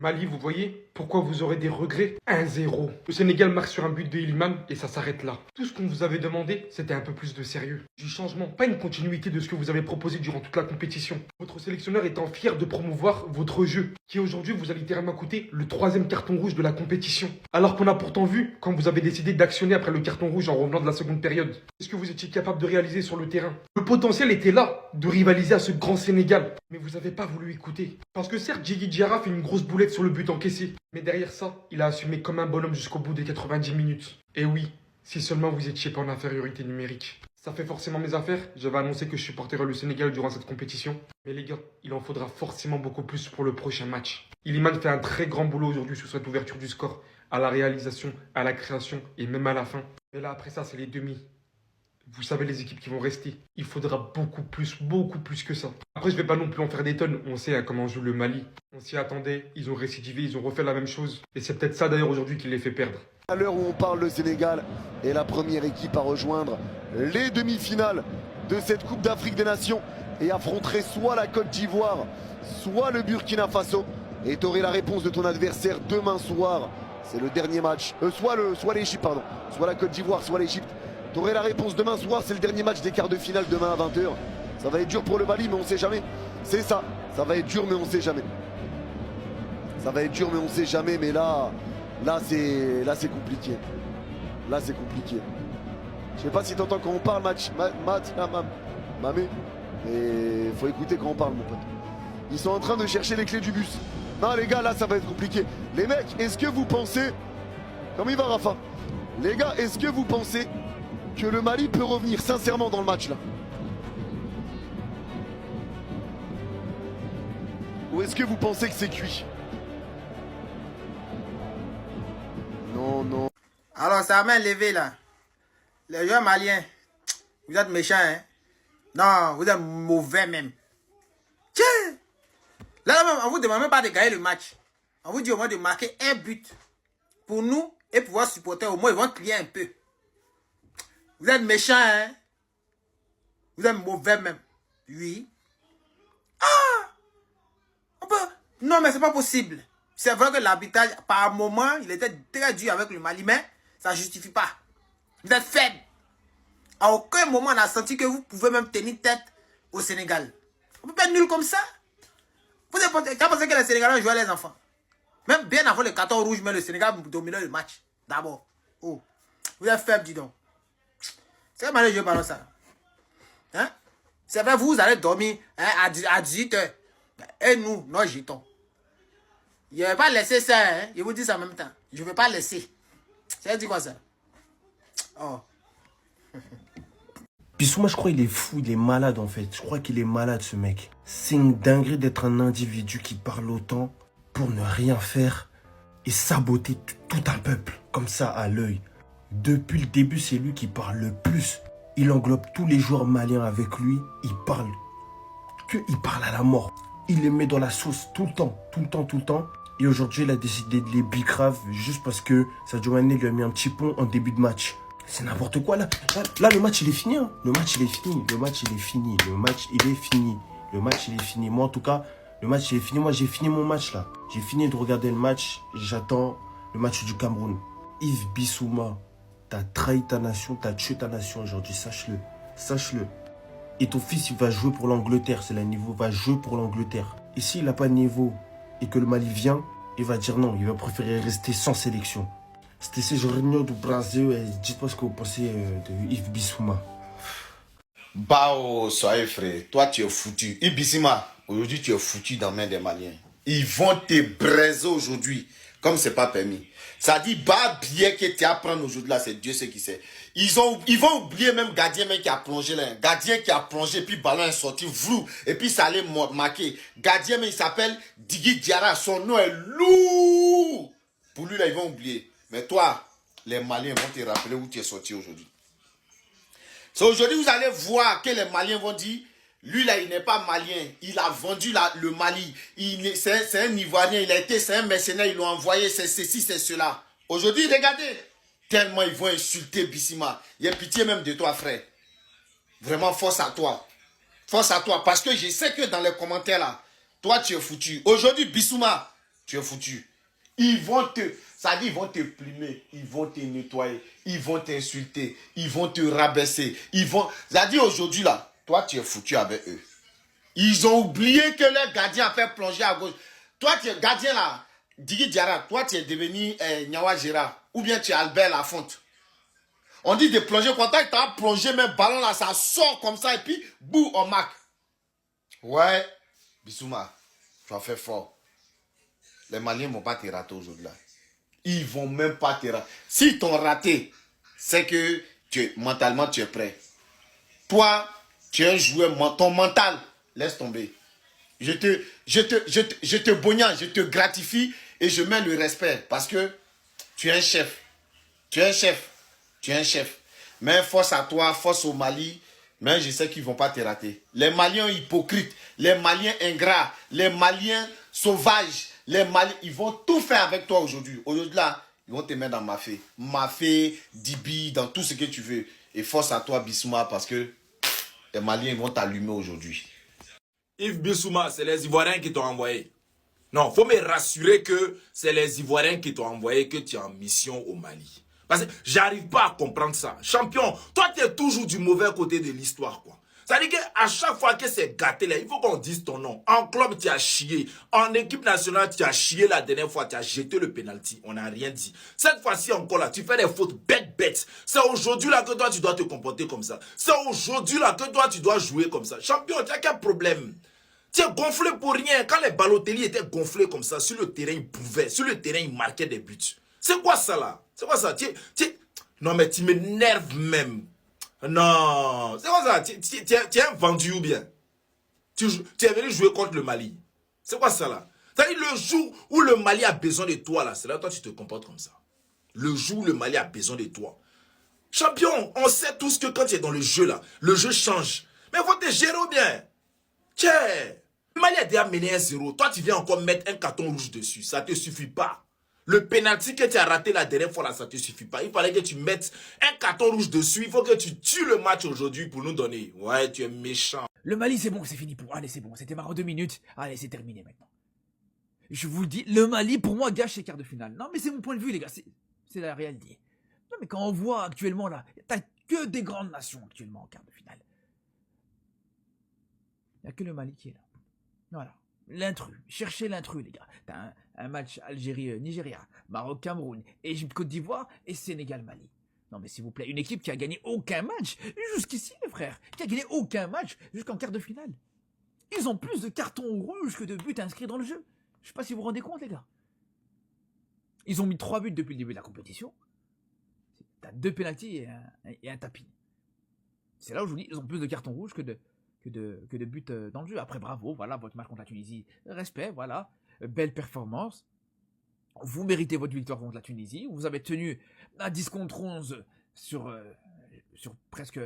Mali, vous voyez pourquoi vous aurez des regrets? 1-0. Le Sénégal marque sur un but de Iliman et ça s'arrête là. Tout ce qu'on vous avait demandé, c'était un peu plus de sérieux. Du changement, pas une continuité de ce que vous avez proposé durant toute la compétition. Votre sélectionneur étant fier de promouvoir votre jeu, qui aujourd'hui vous a littéralement coûté le 3e carton rouge de la compétition. Alors qu'on a pourtant vu quand vous avez décidé d'actionner après le carton rouge en revenant de la seconde période. Qu'est-ce que vous étiez capable de réaliser sur le terrain? Le potentiel était là de rivaliser à ce grand Sénégal. Mais vous n'avez pas voulu écouter. Parce que certes, Djigui Diarra fait une grosse boulette sur le but encaissé. Mais derrière ça, il a assumé comme un bonhomme jusqu'au bout des 90 minutes. Et oui, si seulement vous étiez pas en infériorité numérique. Ça fait forcément mes affaires. J'avais annoncé que je supporterais le Sénégal durant cette compétition. Mais les gars, il en faudra forcément beaucoup plus pour le prochain match. Iliman fait un très grand boulot aujourd'hui sur cette ouverture du score. À la réalisation, à la création et même à la fin. Mais là, après ça, c'est les demi. Vous savez les équipes qui vont rester. Il faudra beaucoup plus que ça. Après, je vais pas non plus en faire des tonnes. On sait comment joue le Mali. On s'y attendait. Ils ont récidivé, ils ont refait la même chose. Et c'est peut-être ça d'ailleurs aujourd'hui qui les fait perdre. À l'heure où on parle, le Sénégal est la première équipe à rejoindre les demi-finales de cette Coupe d'Afrique des Nations et affronterait soit la Côte d'Ivoire, soit le Burkina Faso. Et tu aurais la réponse de ton adversaire demain soir. C'est le dernier match. Soit l'Égypte, pardon. Soit la Côte d'Ivoire, soit l'Égypte. Tu aurais la réponse demain soir. C'est le dernier match des quarts de finale demain à 20h. Ça va être dur pour le Mali, mais on sait jamais. C'est ça. Ça va être dur, mais on sait jamais. Ça va être dur, mais on sait jamais. Mais là c'est compliqué. Là, c'est compliqué. Je sais pas si t'entends quand on parle, Mamé. Mais faut écouter quand on parle, mon pote. Ils sont en train de chercher les clés du bus. Non, les gars, là, ça va être compliqué. Les mecs, est-ce que vous pensez... Comment il va, Rafa? Les gars, est-ce que vous pensez que le Mali peut revenir sincèrement dans le match, là? Ou est-ce que vous pensez que c'est cuit? Non, non. Alors, ça m'a levé là. Les joueurs maliens, vous êtes méchants, hein? Non, vous êtes mauvais même. Tiens! Là, même, on vous demande même pas de gagner le match. On vous dit au moins de marquer un but pour nous et pouvoir supporter. Au moins, ils vont crier un peu. Vous êtes méchants, hein? Vous êtes mauvais même. Oui. Ah! On peut... Non, mais c'est pas possible. C'est vrai que l'arbitrage, par moment, il était très dur avec le Mali, mais ça ne justifie pas. Vous êtes faible. À aucun moment, on a senti que vous pouvez même tenir tête au Sénégal. On peut pas être nul comme ça. Vous avez pensé que les Sénégalais jouaient les enfants. Même bien avant le carton rouge, mais le Sénégal dominait le match. D'abord. Oh. Vous êtes faible, dis donc. C'est comme aller jouer par ça. Hein? C'est vrai, vous allez dormir hein, à 18h. Et nous, nous jetons. Je ne vais pas laisser ça, hein. Je vous dis ça en même temps. Je ne vais pas laisser. Ça veut dire quoi ça? Oh. Bissouma, je crois qu'il est fou, il est malade en fait. Je crois qu'il est malade ce mec. C'est une dinguerie d'être un individu qui parle autant pour ne rien faire et saboter tout un peuple comme ça à l'œil. Depuis le début, c'est lui qui parle le plus. Il englobe tous les joueurs maliens avec lui. Il parle à la mort. Il les met dans la sauce tout le temps. Et aujourd'hui, il a décidé de les bicrave juste parce que Sadio Mané lui a mis un petit pont en début de match. C'est n'importe quoi là. Là, le match il est fini. Hein. Le match il est fini. Moi en tout cas, le match il est fini. Moi j'ai fini mon match là. J'ai fini de regarder le match. J'attends le match du Cameroun. Yves Bissouma, t'as trahi ta nation, t'as tué ta nation aujourd'hui. Sache-le. Et ton fils il va jouer pour l'Angleterre. C'est le niveau, va jouer pour l'Angleterre. Et s'il n'a pas de niveau et que le Mali vient, il va dire non. Il va préférer rester sans sélection. C'était ces réunions du Brésil et dites-moi ce que vous pensez de Yves Bissouma. Bao, soyez frais. Toi, tu es foutu. Ibissima, aujourd'hui, tu es foutu dans la main des Maliens. Ils vont te braiser aujourd'hui, comme c'est pas permis. Ça dit, bah, bien que tu apprends aujourd'hui, là, c'est Dieu ce qui sait. Ils vont oublier même gardien qui a plongé là. Gardien qui a plongé, puis ballon est sorti, vrou, et puis ça allait marquer. Gardien, mais il s'appelle Djigui Diarra. Son nom est lourd. Pour lui, là, ils vont oublier. Mais toi, les Maliens vont te rappeler où tu es sorti aujourd'hui. C'est aujourd'hui vous allez voir que les Maliens vont dire, lui là, il n'est pas malien. Il a vendu le Mali. C'est un Ivoirien. C'est un mercenaire. Ils l'ont envoyé. C'est ceci, c'est cela. Aujourd'hui, regardez. Tellement ils vont insulter Bissima. Il y a pitié même de toi, frère. Vraiment, force à toi. Force à toi. Parce que je sais que dans les commentaires là, toi, tu es foutu. Aujourd'hui, Bissouma, tu es foutu. Ils vont te plumer, ils vont te nettoyer, ils vont t'insulter, ils vont te rabaisser, ça dit aujourd'hui là, toi tu es foutu avec eux. Ils ont oublié que leur gardien a fait plonger à gauche. Toi tu es gardien là, Digui Diarra, toi tu es devenu Nyawa Gérard, ou bien tu es Albert Lafonte. On dit de plonger, quand tu as plongé, mais ballon là, ça sort comme ça, et puis, bouh, on marque. Ouais, Bissouma, tu as fait fort. Les Maliens ne vont pas te rater aujourd'hui là. Ils ne vont même pas te rater. S'ils t'ont raté, c'est que mentalement tu es prêt. Toi, tu es un joueur, ton mental, laisse tomber. Je te bognage, je te gratifie et je mets le respect parce que tu es un chef. Tu es un chef. Tu es un chef. Mais force à toi, force au Mali. Mais je sais qu'ils ne vont pas te rater. Les Maliens hypocrites, les Maliens ingrats, les Maliens sauvages, les Maliens, ils vont tout faire avec toi aujourd'hui. Aujourd'hui là, ils vont te mettre dans Mafé. Mafé, Dibi, dans tout ce que tu veux. Et force à toi, Bissouma, parce que les Maliens vont t'allumer aujourd'hui. Yves Bissouma, c'est les Ivoiriens qui t'ont envoyé. Non, faut me rassurer que c'est les Ivoiriens qui t'ont envoyé, que tu es en mission au Mali. Parce que j'arrive pas à comprendre ça. Champion, toi tu es toujours du mauvais côté de l'histoire, quoi. Ça veut dire qu'à chaque fois que c'est gâté là, il faut qu'on dise ton nom. En club, tu as chié. En équipe nationale, tu as chié la dernière fois, tu as jeté le penalty. On n'a rien dit. Cette fois-ci encore là, tu fais des fautes bêtes. C'est aujourd'hui là que toi tu dois te comporter comme ça. C'est aujourd'hui là que toi tu dois jouer comme ça. Champion, tu as quel problème? Tu es gonflé pour rien. Quand les Balotelli étaient gonflés comme ça, sur le terrain, ils pouvaient. Sur le terrain, ils marquaient des buts. C'est quoi ça là? C'est quoi ça? Non mais tu m'énerves même. Non. C'est quoi ça? Tu es un vendu ou bien? Tu es venu jouer contre le Mali. C'est quoi ça là? C'est-à-dire le jour où le Mali a besoin de toi là, c'est là que toi tu te comportes comme ça. Le jour où le Mali a besoin de toi. Champion, on sait tous que quand tu es dans le jeu là, le jeu change. Mais faut te gérer ou bien? Tiens, le Mali a déjà mené 1-0. Toi tu viens encore mettre un carton rouge dessus. Ça te suffit pas. Le penalty que tu as raté la dernière fois là, ça ne te suffit pas. Il fallait que tu mettes un carton rouge dessus. Il faut que tu tues le match aujourd'hui pour nous donner. Ouais, tu es méchant. Le Mali, c'est bon, c'est fini pour. Allez, c'est bon, c'était marrant 2 minutes. Allez, c'est terminé maintenant. Je vous le dis, le Mali, pour moi, gâche ses quarts de finale. Non, mais c'est mon point de vue, les gars. C'est la réalité. Non, mais quand on voit actuellement là, t'as que des grandes nations actuellement en quart de finale. Il n'y a que le Mali qui est là. Voilà. L'intrus. Cherchez l'intrus, les gars. T'as un match Algérie-Nigeria, Maroc-Cameroun, Égypte-Côte d'Ivoire et Sénégal-Mali. Non mais s'il vous plaît, une équipe qui a gagné aucun match jusqu'ici, les frères. Qui a gagné aucun match jusqu'en quart de finale. Ils ont plus de cartons rouges que de buts inscrits dans le jeu. Je sais pas si vous vous rendez compte, les gars. Ils ont mis 3 buts depuis le début de la compétition. T'as 2 pénaltys et un tapis. C'est là où je vous dis, ils ont plus de cartons rouges que de buts dans le jeu. Après, bravo, voilà, votre match contre la Tunisie, respect, voilà, belle performance. Vous méritez votre victoire contre la Tunisie. Vous avez tenu à 10 contre 11 sur presque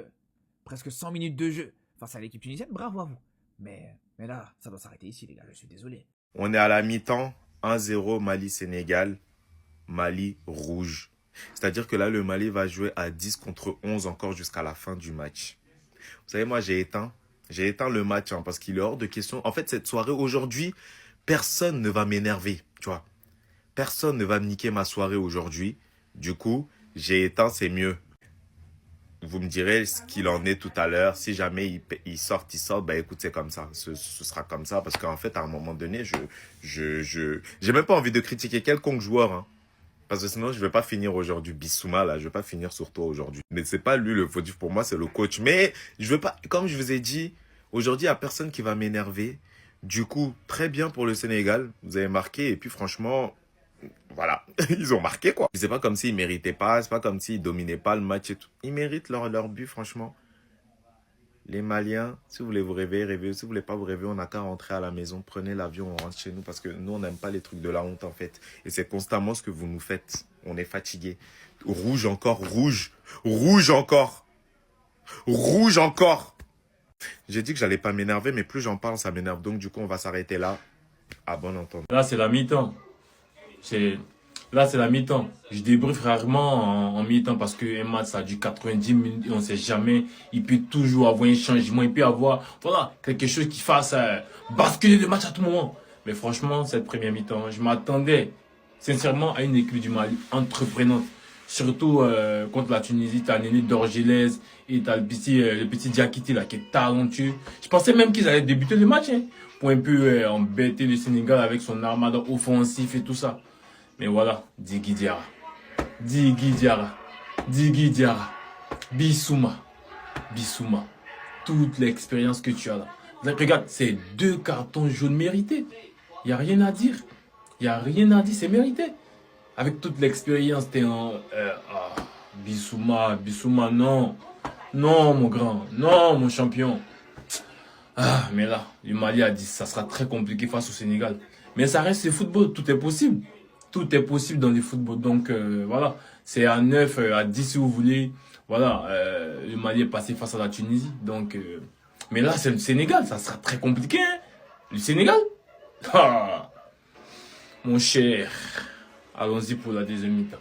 100 minutes de jeu face à l'équipe tunisienne. Bravo à vous. Mais là, ça doit s'arrêter ici, les gars, je suis désolé. On est à la mi-temps, 1-0 Mali-Sénégal, Mali rouge. C'est-à-dire que là, le Mali va jouer à 10 contre 11 encore jusqu'à la fin du match. Vous savez, moi, j'ai éteint le match parce qu'il est hors de question. En fait, cette soirée, aujourd'hui, personne ne va m'énerver, tu vois. Personne ne va me niquer ma soirée aujourd'hui. Du coup, j'ai éteint, c'est mieux. Vous me direz ce qu'il en est tout à l'heure. Si jamais il sort, bah écoute, c'est comme ça. Ce sera comme ça parce qu'en fait, à un moment donné, j'ai même pas envie de critiquer quelconque joueur, hein. Parce que sinon, je vais pas finir aujourd'hui. Bissouma, là, je vais pas finir sur toi aujourd'hui. Mais c'est pas lui le fautif pour moi, c'est le coach. Mais je veux pas, comme je vous ai dit, aujourd'hui, il y a personne qui va m'énerver. Du coup, très bien pour le Sénégal. Vous avez marqué et puis franchement, voilà, ils ont marqué quoi. C'est pas comme s'ils méritaient pas, c'est pas comme s'ils dominaient pas le match et tout. Ils méritent leur but, franchement. Les Maliens, si vous voulez vous réveiller, réveillez. Si vous voulez pas vous réveiller, on n'a qu'à rentrer à la maison. Prenez l'avion, on rentre chez nous parce que nous, on n'aime pas les trucs de la honte en fait. Et c'est constamment ce que vous nous faites. On est fatigué. Rouge encore, rouge. Rouge encore. Rouge encore. J'ai dit que j'allais pas m'énerver, mais plus j'en parle, ça m'énerve. Donc du coup, on va s'arrêter là. À bon entendeur. Là, c'est la mi-temps. Là, c'est la mi-temps. Je débriefe rarement en mi-temps parce qu'un match, ça dure 90 minutes et on ne sait jamais. Il peut toujours avoir un changement. Il peut y avoir voilà, quelque chose qui fasse basculer le match à tout moment. Mais franchement, cette première mi-temps, je m'attendais sincèrement à une équipe du Mali entreprenante. Surtout contre la Tunisie, tu as Néné Dorgelès et tu as le petit Diakité là, qui est talentueux. Je pensais même qu'ils allaient débuter le match, hein, pour un peu embêter le Sénégal avec son armada offensif et tout ça. Mais voilà, Digui Diarra, Bissouma, toute l'expérience que tu as là. Regarde, c'est 2 cartons jaunes mérités. Il n'y a rien à dire. C'est mérité. Avec toute l'expérience, t'es en... Bissouma, non. Non, mon grand. Non, mon champion. Ah, mais là, le Mali a dit ça sera très compliqué face au Sénégal. Mais ça reste le football, tout est possible. Tout est possible dans le football. Donc, voilà, c'est à 9, à 10 si vous voulez. Voilà, le Mali est passé face à la Tunisie. Donc, mais là, c'est le Sénégal, ça sera très compliqué. Hein. Le Sénégal ah, mon cher, allons-y pour la deuxième mi-temps.